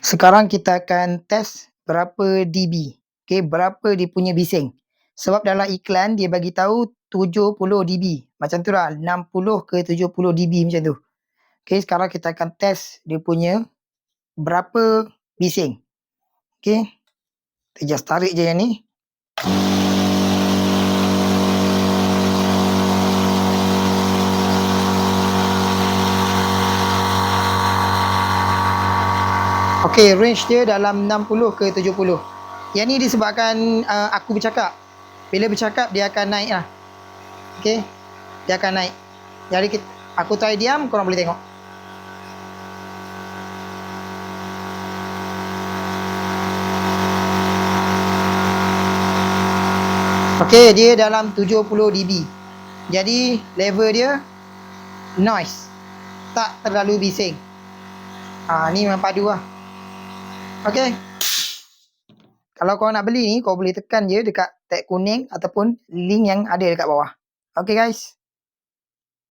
Sekarang kita akan test berapa dB. Okey, berapa dia punya bising. Sebab dalam iklan dia bagi tahu 70 dB. Macam tu lah, 60 ke 70 dB macam tu. Okey, sekarang kita akan test dia punya berapa bising. Okey. Kita just tarik je yang ni. Okey, range dia dalam 60 ke 70. Yang ni disebabkan aku bercakap. Bila bercakap dia akan naik lah. Okey. Dia akan naik. Jadi aku try diam, korang boleh tengok. Okey, dia dalam 70 dB. Jadi level dia noise. Tak terlalu bising. Ni memang padu lah. Okey. Kalau korang nak beli ni, korang boleh tekan je dekat tag kuning ataupun link yang ada dekat bawah. Okey guys.